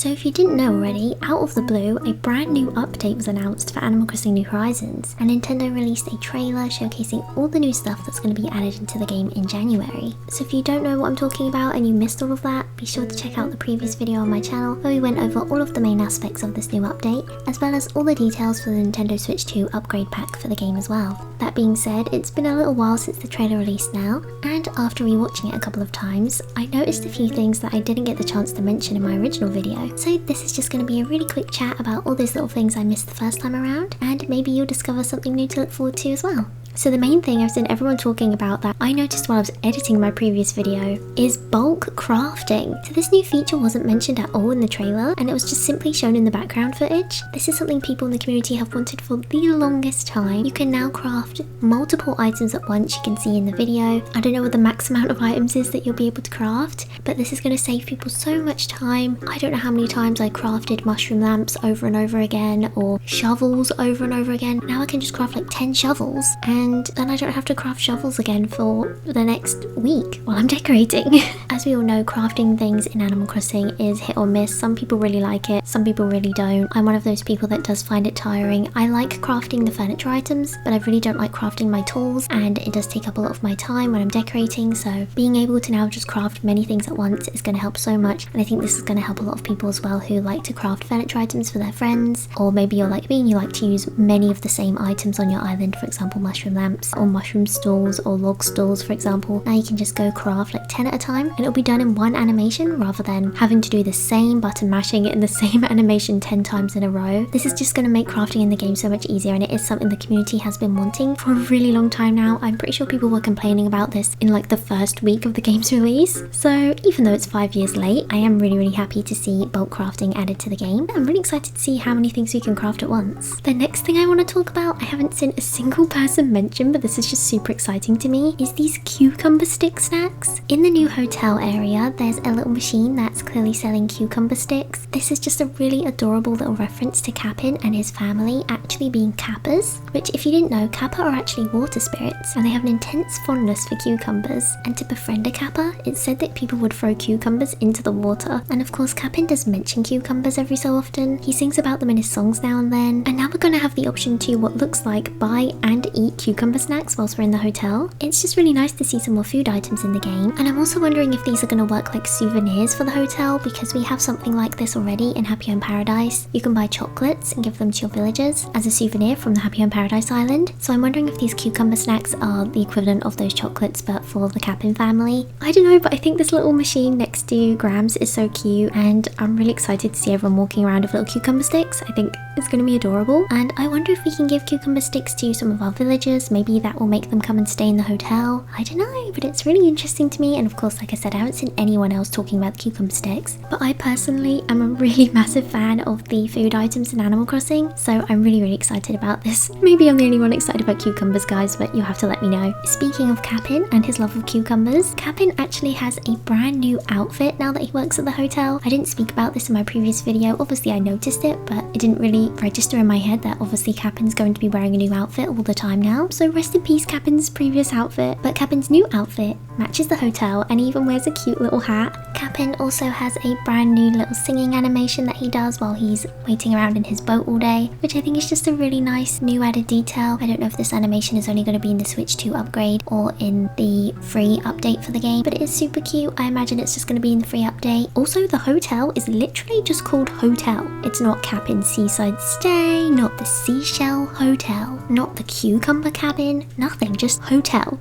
So if you didn't know already, out of the blue, a brand new update was announced for Animal Crossing New Horizons, and Nintendo released a trailer showcasing all the new stuff that's going to be added into the game in January. So if you don't know what I'm talking about and you missed all of that, be sure to check out the previous video on my channel where we went over all of the main aspects of this new update, as well as all the details for the Nintendo Switch 2 upgrade pack for the game as well. That being said, it's been a little while since the trailer released now, and after rewatching it a couple of times, I noticed a few things that I didn't get the chance to mention in my original video. So this is just going to be a really quick chat about all those little things I missed the first time around, and maybe you'll discover something new to look forward to as well. So the main thing I've seen everyone talking about that I noticed while I was editing my previous video is bulk crafting. So this new feature wasn't mentioned at all in the trailer, and it was just simply shown in the background footage. This is something people in the community have wanted for the longest time. You can now craft multiple items at once, you can see in the video. I don't know what the max amount of items is that you'll be able to craft, but this is going to save people so much time. I don't know how many times I crafted mushroom lamps over and over again, or shovels over and over again. Now I can just craft like 10 shovels, and then I don't have to craft shovels again for the next week while I'm decorating. As we all know, crafting things in Animal Crossing is hit or miss. Some people really like it, some people really don't. I'm one of those people that does find it tiring. I like crafting the furniture items, but I really don't like crafting my tools, and it does take up a lot of my time when I'm decorating, so being able to now just craft many things at once is going to help so much, and I think this is going to help a lot of people as well who like to craft furniture items for their friends, or maybe you're like me and you like to use many of the same items on your island, for example mushroom lamps or mushroom stools or log stools, for example. Now you can just go craft like 10 at a time, and it'll be done in one animation rather than having to do the same button mashing in the same animation 10 times in a row. This is just going to make crafting in the game so much easier, and it is something the community has been wanting for a really long time now. I'm pretty sure people were complaining about this in like the first week of the game's release. So even though it's 5 years late, I am really happy to see bulk crafting added to the game. I'm really excited to see how many things we can craft at once. The next thing I want to talk about, I haven't seen a single person mention, but this is just super exciting to me, is these cucumber stick snacks. In the new hotel area, there's a little machine that's clearly selling cucumber sticks. This is just a really adorable little reference to Cap'n and his family actually being Kappas, which if you didn't know, Kappa are actually water spirits, and they have an intense fondness for cucumbers. And to befriend a Kappa, it's said that people would throw cucumbers into the water. And of course, Cap'n does mention cucumbers every so often. He sings about them in his songs now and then. And now we're going to have the option to what looks like buy and eat cucumber snacks whilst we're in the hotel. It's just really nice to see some more food items in the game, and I'm also wondering if these are going to work like souvenirs for the hotel, because we have something like this already in Happy Home Paradise. You can buy chocolates and give them to your villagers as a souvenir from the Happy Home Paradise Island. So I'm wondering if these cucumber snacks are the equivalent of those chocolates but for the Cap'n family. I don't know, but I think this little machine next to Grams is so cute, and I'm really excited to see everyone walking around with little cucumber sticks. I think it's going to be adorable, and I wonder if we can give cucumber sticks to some of our villagers. Maybe that will make them come and stay in the hotel. I don't know, but it's really interesting to me, and of course, like I said, I haven't seen anyone else talking about the cucumber sticks, but I personally am a really massive fan of the food items in Animal Crossing, so I'm really excited about this. Maybe I'm the only one excited about cucumbers, guys, but you'll have to let me know. Speaking of Cap'n and his love of cucumbers, Cap'n actually has a brand new outfit now that he works at the hotel. I didn't speak about this in my previous video. Obviously I noticed it, but it didn't really register in my head that obviously Cap'n's going to be wearing a new outfit all the time now. So rest in peace Cap'n's previous outfit, but Cap'n's new outfit matches the hotel and he even wears a cute little hat. Cap'n also has a brand new little singing animation that he does while he's waiting around in his boat all day, which I think is just a really nice new added detail. I don't know if this animation is only going to be in the Switch 2 upgrade or in the free update for the game, but it is super cute. I imagine it's just going to be in the free update. Also, the hotel is literally just called Hotel. It's not Cap'n's Seaside Stay, not the Seashell Hotel, not the Cucumber Cabin, nothing, just Hotel.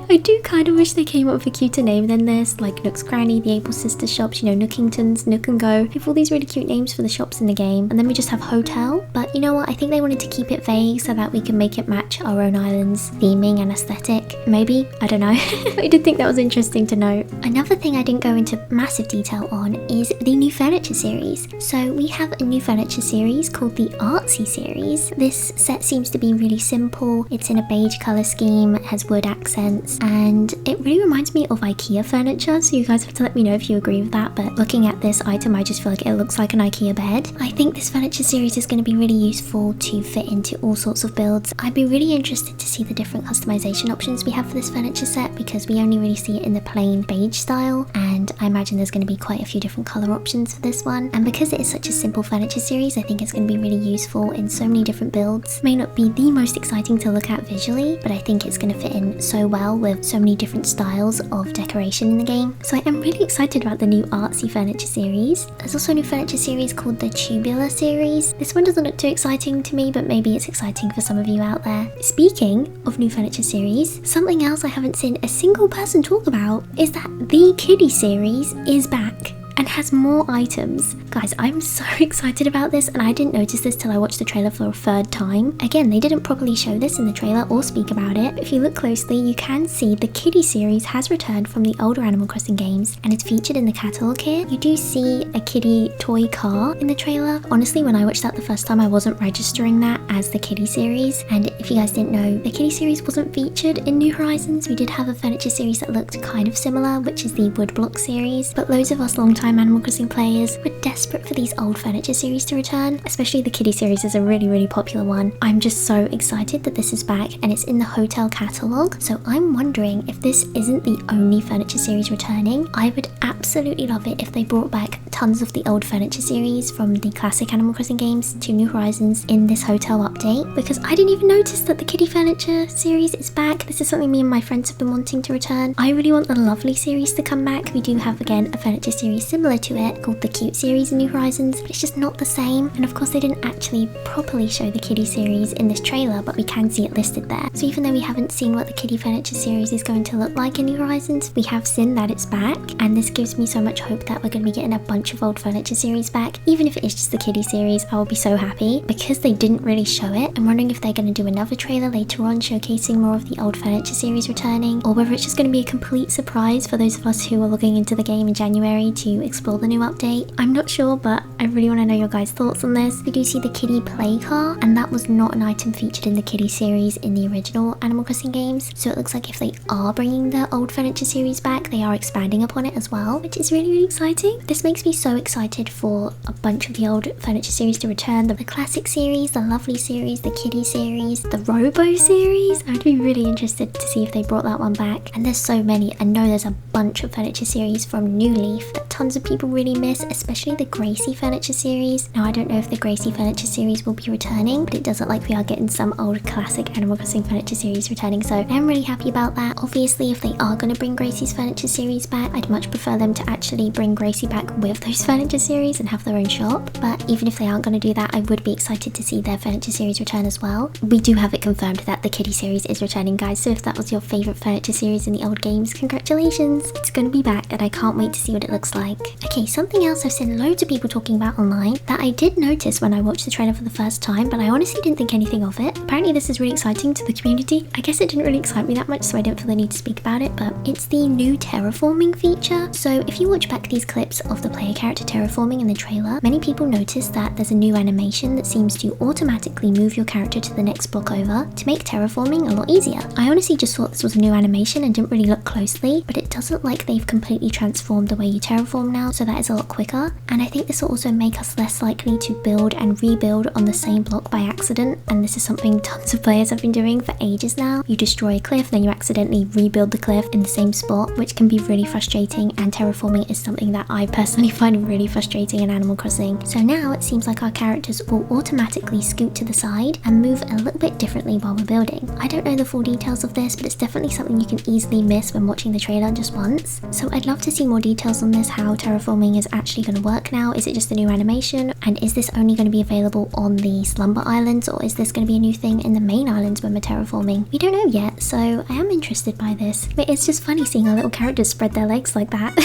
I do kind of wish they came up with a cuter name than this, like Nook's Cranny, the Able Sister shops, you know, Nookingtons, Nook and Go. They have all these really cute names for the shops in the game, and then we just have Hotel. But you know what, I think they wanted to keep it vague so that we can make it match our own island's theming and aesthetic. Maybe, I don't know. I did think that was interesting to note. Another thing I didn't go into massive detail on is the new furniture series. So we have a new furniture series called the Artsy series. This set seems to be really simple. It's in a beige colour scheme, it has wood accents, beds, and it really reminds me of IKEA furniture, so you guys have to let me know if you agree with that. But looking at this item, I just feel like it looks like an IKEA bed. I think this furniture series is going to be really useful to fit into all sorts of builds. I'd be really interested to see the different customization options we have for this furniture set, because we only really see it in the plain beige style, and I imagine there's going to be quite a few different color options for this one. And because it is such a simple furniture series, I think it's going to be really useful in so many different builds. May not be the most exciting to look at visually, but I think it's going to fit in so well with so many different styles of decoration in the game. So I am really excited about the new artsy furniture series. There's also a new furniture series called the Tubular series. This one doesn't look too exciting to me, but maybe it's exciting for some of you out there. Speaking of new furniture series, something else I haven't seen a single person talk about is that the Kiddie series is back and has more items. Guys, I'm so excited about this, and I didn't notice this till I watched the trailer for a third time. Again, they didn't properly show this in the trailer or speak about it, but if you look closely, you can see the Kiddie series has returned from the older Animal Crossing games, and it's featured in the catalogue here. You do see a Kiddie toy car in the trailer. Honestly, when I watched that the first time, I wasn't registering that as the Kiddie series, and if you guys didn't know, the Kiddie series wasn't featured in New Horizons. We did have a furniture series that looked kind of similar, which is the Woodblock series, but loads of us long-time Animal Crossing players were desperate for these old furniture series to return. Especially the Kiddie series is a really popular one. I'm just so excited that this is back, and it's in the hotel catalogue, so I'm wondering if this isn't the only furniture series returning. I would absolutely love it if they brought back tons of the old furniture series from the classic Animal Crossing games to New Horizons in this hotel update, because I didn't even notice that the Kiddie furniture series is back. This is something me and my friends have been wanting to return. I really want the Lovely series to come back. We do have, again, a furniture series similar to it called the Cute series in New Horizons, but it's just not the same. And of course, they didn't actually properly show the Kiddie series in this trailer, but we can see it listed there. So even though we haven't seen what the Kiddie furniture series is going to look like in New Horizons, we have seen that it's back, and this gives me so much hope that we're going to be getting a bunch of old furniture series back. Even if it is just the Kiddie series, I will be so happy. Because they didn't really show it, I'm wondering if they're going to do another trailer later on showcasing more of the old furniture series returning, or whether it's just going to be a complete surprise for those of us who are logging into the game in January to explore the new update. I'm not sure, but I really want to know your guys' thoughts on this. We do see the Kiddie play car, and that was not an item featured in the Kiddie series in the original Animal Crossing games, so it looks like if they are bringing the old furniture series back, they are expanding upon it as well, which is really exciting. This makes me so excited for a bunch of the old furniture series to return. The classic series, the Lovely series, the Kiddie series, the Robo series. I'd be really interested to see if they brought that one back. And there's so many. I know there's a bunch of furniture series from New Leaf that tons of people really miss, especially the Gracie furniture series. Now, I don't know if the Gracie furniture series will be returning, but it does look like we are getting some old classic Animal Crossing furniture series returning, so I'm really happy about that. Obviously, if they are going to bring Gracie's furniture series back, I'd much prefer them to actually bring Gracie back with those furniture series and have their own shop. But even if they aren't going to do that, I would be excited to see their furniture series return as well. We do have it confirmed that the Kiddie series is returning, guys, so if that was your favourite furniture series in the old games, congratulations! It's going to be back, and I can't wait to see what it looks like. Okay, something else I've seen loads of people talking about online that I did notice when I watched the trailer for the first time, but I honestly didn't think anything of it. Apparently this is really exciting to the community. I guess it didn't really excite me that much, so I didn't feel the need to speak about it, but it's the new terraforming feature. So if you watch back these clips of the player character terraforming in the trailer, many people notice that there's a new animation that seems to automatically move your character to the next block over to make terraforming a lot easier. I honestly just thought this was a new animation and didn't really look closely, but it does look like they've completely transformed the way you terraform now, so that is a lot quicker. And I think this will also make us less likely to build and rebuild on the same block by accident, and this is something tons of players have been doing for ages now. You destroy a cliff, then you accidentally rebuild the cliff in the same spot, which can be really frustrating, and terraforming is something that I personally find really frustrating in Animal Crossing. So now it seems like our characters will automatically scoot to the side and move a little bit differently while we're building. I don't know the full details of this, but it's definitely something you can easily miss when watching the trailer just once. So I'd love to see more details on this, how terraforming is actually going to work now. Is it just a new animation, and is this only going to be available on the Slumber Islands, or is this going to be a new thing in the main islands when we're terraforming? We don't know yet, so I am interested by this. But it's just funny seeing our little characters spread their legs like that.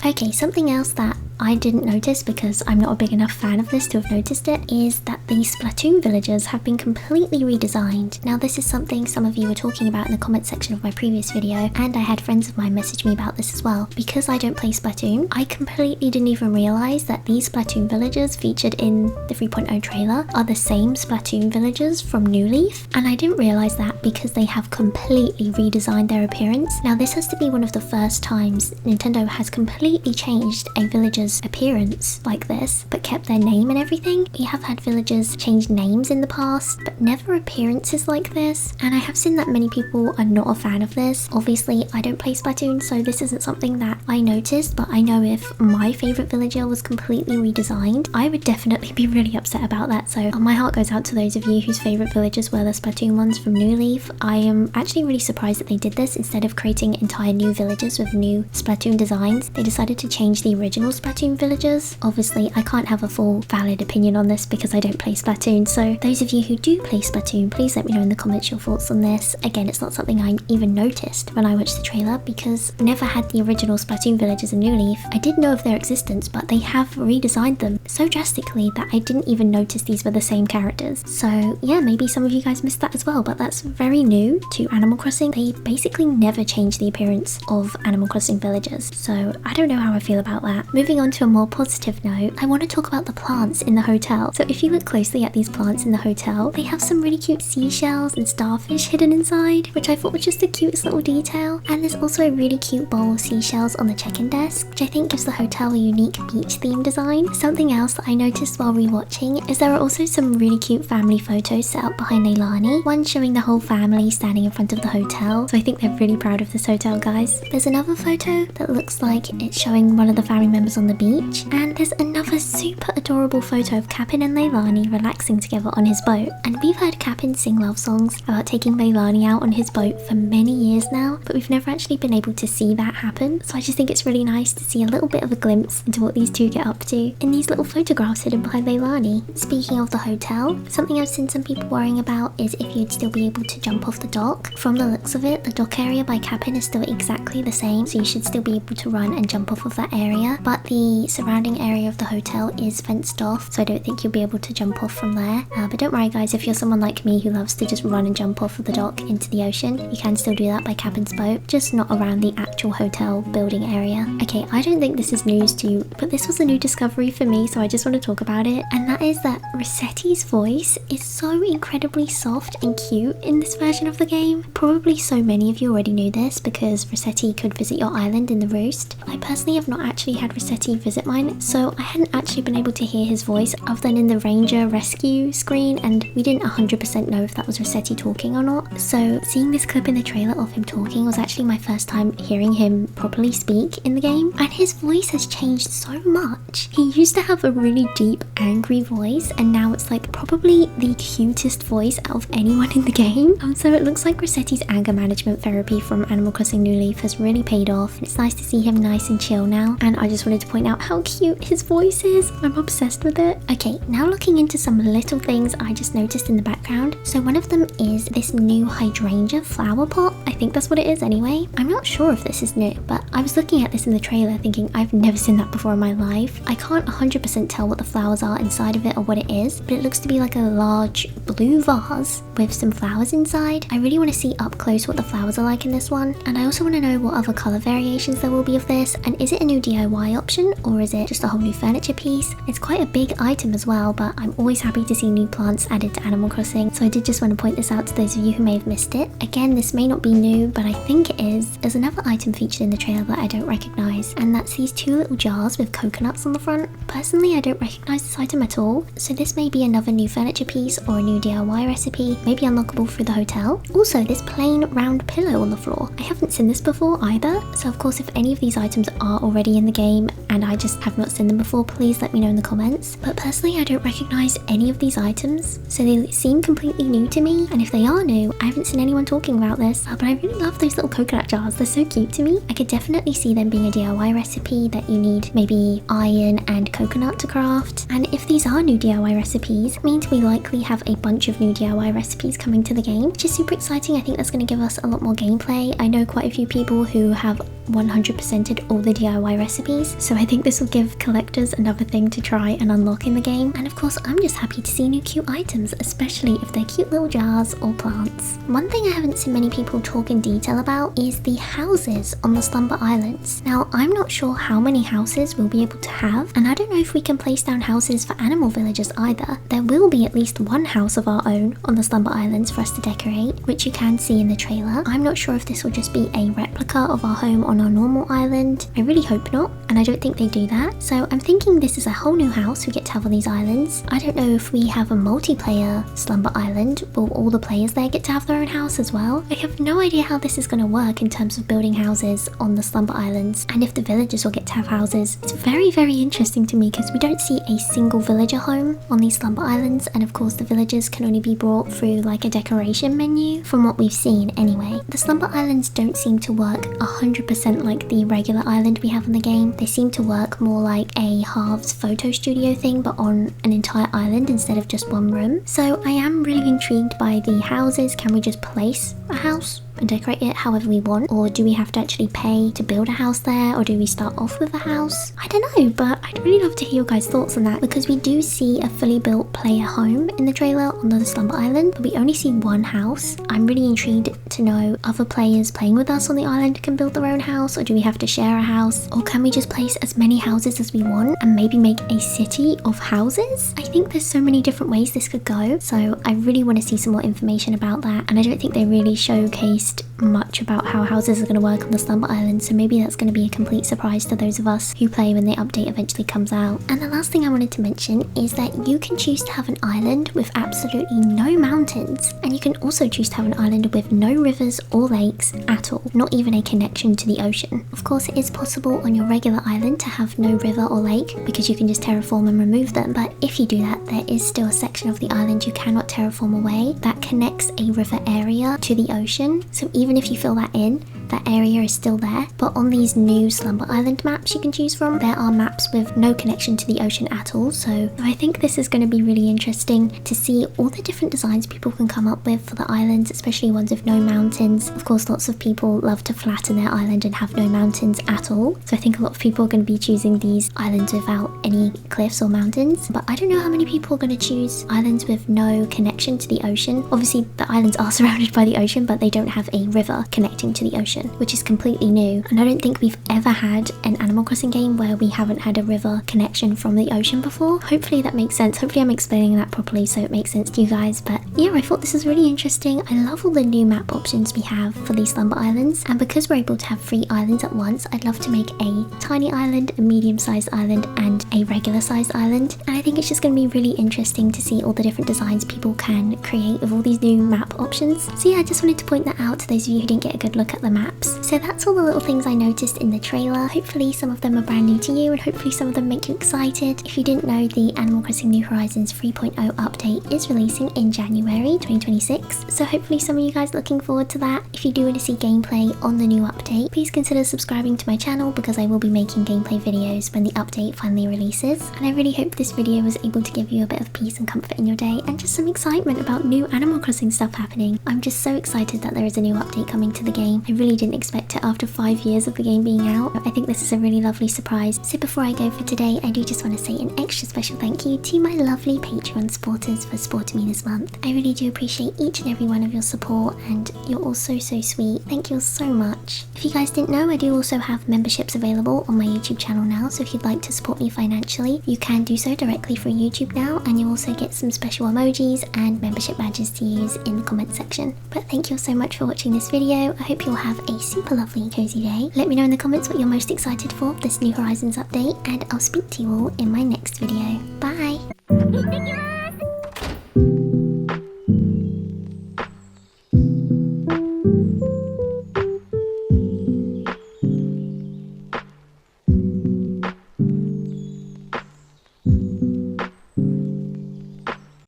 Okay, something else that I didn't notice because I'm not a big enough fan of this to have noticed it, is that the Splatoon villagers have been completely redesigned. Now this is something some of you were talking about in the comment section of my previous video, and I had friends of mine message me about this as well. Because I don't play Splatoon, I completely didn't even realise that these Splatoon villagers featured in the 3.0 trailer are the same Splatoon villagers from New Leaf, and I didn't realise that because they have completely redesigned their appearance. Now this has to be one of the first times Nintendo has completely changed a villager's appearance like this, but kept their name and everything. We have had villagers change names in the past, but never appearances like this, and I have seen that many people are not a fan of this. Obviously, I don't play Splatoon, so this isn't something that I noticed, but I know if my favourite villager was completely redesigned, I would definitely be really upset about that. So my heart goes out to those of you whose favourite villagers were the Splatoon ones from New Leaf. I am actually really surprised that they did this. Instead of creating entire new villagers with new Splatoon designs, they decided to change the original Splatoon villagers. Obviously, I can't have a full valid opinion on this because I don't play Splatoon, so those of you who do play Splatoon, please let me know in the comments your thoughts on this. Again, it's not something I even noticed when I watched the trailer because I never had the original Splatoon villagers in New Leaf. I did know of their existence, but they have redesigned them so drastically that I didn't even notice these were the same characters. So yeah, maybe some of you guys missed that as well, but that's very new to Animal Crossing. They basically never change the appearance of Animal Crossing villagers, so I don't know how I feel about that. Moving on to a more positive note, I want to talk about the plants in the hotel. So if you look closely at these plants in the hotel, they have some really cute seashells and starfish hidden inside, which I thought was just the cutest little detail. And there's also a really cute bowl of seashells on the check-in desk, which I think gives the hotel a unique beach theme design. Something else that I noticed while rewatching is there are also some really cute family photos set up behind Leilani, one showing the whole family standing in front of the hotel, so I think they're really proud of this hotel, guys. There's another photo that looks like it's showing one of the family members on the beach, and there's another super adorable photo of Cap'n and Leilani relaxing together on his boat. And we've heard Cap'n sing love songs about taking Leilani out on his boat for many years now, but we've never actually been able to see that happen, so I just think it's really nice to see a little bit of a glimpse into what these two get up to in these little photographs hidden behind Leilani. Speaking of the hotel, something I've seen some people worrying about is if you'd still be able to jump off the dock. From the looks of it, the dock area by Cap'n is still exactly the same, so you should still be able to run and jump off of that area, but the surrounding area of the hotel is fenced off, so I don't think you'll be able to jump off from there. But don't worry guys, if you're someone like me who loves to just run and jump off of the dock into the ocean, you can still do that by Cap'n's boat, just not around the actual hotel building area. Okay, I don't think this is news to you, but this was a new discovery for me, so I just want to talk about it, and that is that Resetti's voice is so incredibly soft and cute in this version of the game. Probably so many of you already knew this because Resetti could visit your island in the Roost. I personally have not actually had Resetti visit mine, so I hadn't actually been able to hear his voice other than in the Ranger rescue screen, and we didn't 100% know if that was Resetti talking or not. So seeing this clip in the trailer of him talking was actually my first time hearing him properly speak in the game, and his voice has changed so much. He used to have a really deep, angry voice, and now it's like probably the cutest voice out of anyone in the game. So it looks like Resetti's anger management therapy from Animal Crossing New Leaf has really paid off. It's nice to see him nice and chill now, and I just wanted to point out how cute his voice is. I'm obsessed with it. Okay, now looking into some little things I just noticed in the background. So one of them is this new hydrangea flower pot. I think that's what it is anyway. I'm not sure if this is new, but I was looking at this in the trailer thinking I've never seen that before in my life. I can't 100% tell what the flowers are inside of it or what it is, but it looks to be like a large blue vase with some flowers inside. I really want to see up close what the flowers are like in this one, and I also want to know what other colour variations there will be of this, and is it a new DIY option or is it just a whole new furniture piece? It's quite a big item as well, but I'm always happy to see new plants added to Animal Crossing, so I did just want to point this out to those of you who may have missed it. Again, this may not be new, but I think it is. There's another item featured in the trailer that I don't recognise, and that's these two little jars with coconuts on the front. Personally, I don't recognise this item at all, so this may be another new furniture piece or a new DIY recipe, maybe unlockable through the hotel. Also, this plain round pillow on the floor. I haven't seen this before either, so of course if any of these items are already in the game and I just have not seen them before, please let me know in the comments. But personally, I don't recognise any of these items, so they seem completely new to me, and if they are new, I haven't seen anyone talking about this, but I really love those little coconut jars. They're so cute to me. I could definitely see them being a DIY recipe that you need maybe iron and coconut to craft, and if these are new DIY recipes, it means we likely have a bunch of new DIY recipes coming to the game, which is super exciting. I think that's going to give us a lot more gameplay. I know quite a few people who have 100%ed all the DIY recipes, so I think this will give collectors another thing to try and unlock in the game. And of course, I'm just happy to see new cute items, especially if they're cute little jars or plants. One thing I haven't seen many people talk in detail about is the houses on the Slumber Islands. Now, I'm not sure how many houses we'll be able to have, and I don't know if we can place down houses for animal villagers either. There will be at least one house of our own on the Slumber Islands for us to decorate, which you can see in the trailer. I'm not sure if this will just be a replica of our home on our normal island. I really hope not, and I don't think they do that. So I'm thinking this is a whole new house we get to have on these islands. I don't know if we have a multiplayer Slumber Island. Will all the players there get to have their own house as well? I have no idea how this is going to work in terms of building houses on the Slumber Islands, and if the villagers will get to have houses. It's very, very interesting to me because we don't see a single villager home on these Slumber Islands, and of course the villagers can only be brought through like a decoration menu from what we've seen anyway. The Slumber Islands don't seem to work 100% like the regular island we have in the game. They seem to work more like a halves photo studio thing, but on an entire island instead of just one room. So I am really intrigued by the houses. Can we just place a house and decorate it however we want, or do we have to actually pay to build a house there, or do we start off with a house? I don't know, but I'd really love to hear your guys' thoughts on that, because we do see a fully built player home in the trailer on the Slumber Island, but we only see one house. I'm really intrigued to know, other players playing with us on the island can build their own house, or do we have to share a house, or can we just place as many houses as we want and maybe make a city of houses? I think there's so many different ways this could go, so I really want to see some more information about that, and I don't think they really showcased much about how houses are going to work on the Slumber Island, so maybe that's going to be a complete surprise to those of us who play when the update eventually comes out. And the last thing I wanted to mention is that you can choose to have an island with absolutely no mountains, and you can also choose to have an island with no rivers or lakes at all, not even a connection to the ocean. Of course, it is possible on your regular island to have no river or lake because you can just terraform and remove them, but if you do that, there is still a section of the island you cannot terraform away that connects a river area to the ocean. So even if you fill that in, that area is still there. But on these new Slumber Island maps you can choose from, there are maps with no connection to the ocean at all. So I think this is going to be really interesting to see all the different designs people can come up with for the islands, especially ones with no mountains. Of course, lots of people love to flatten their island and have no mountains at all. So I think a lot of people are going to be choosing these islands without any cliffs or mountains. But I don't know how many people are going to choose islands with no connection to the ocean. Obviously, the islands are surrounded by the ocean, but they don't have a river connecting to the ocean, which is completely new, and I don't think we've ever had an Animal Crossing game where we haven't had a river connection from the ocean before. Hopefully that makes sense. Hopefully I'm explaining that properly so it makes sense to you guys. But yeah, I thought this was really interesting. I love all the new map options we have for these Slumber Islands, and because we're able to have 3 islands at once, I'd love to make a tiny island, a medium-sized island, and a regular-sized island. And I think it's just going to be really interesting to see all the different designs people can create with all these new map options. So yeah, I just wanted to point that out to those of you who didn't get a good look at the maps. So that's all the little things I noticed in the trailer. Hopefully some of them are brand new to you, and hopefully some of them make you excited. If you didn't know, the Animal Crossing New Horizons 3.0 update is releasing in January 2026, so hopefully some of you guys are looking forward to that. If you do want to see gameplay on the new update, please consider subscribing to my channel, because I will be making gameplay videos when the update finally releases. And I really hope this video was able to give you a bit of peace and comfort in your day, and just some excitement about new Animal Crossing stuff happening. I'm just so excited that there is a new update coming to the game. I really didn't expect it after 5 years of the game being out. I think this is a really lovely surprise. So before I go for today, I do just want to say an extra special thank you to my lovely Patreon supporters for supporting me this month. I really do appreciate each and every one of your support, and you're all so sweet. Thank you all so much. If you guys didn't know, I do also have memberships available on my YouTube channel now, so if you'd like to support me financially, you can do so directly through YouTube now, and you also get some special emojis and membership badges to use in the comment section. But thank you all so much for watching this video. I hope you'll have a super lovely and cozy day. Let me know in the comments what you're most excited for this New Horizons update, and I'll speak to you all in my next video. Bye!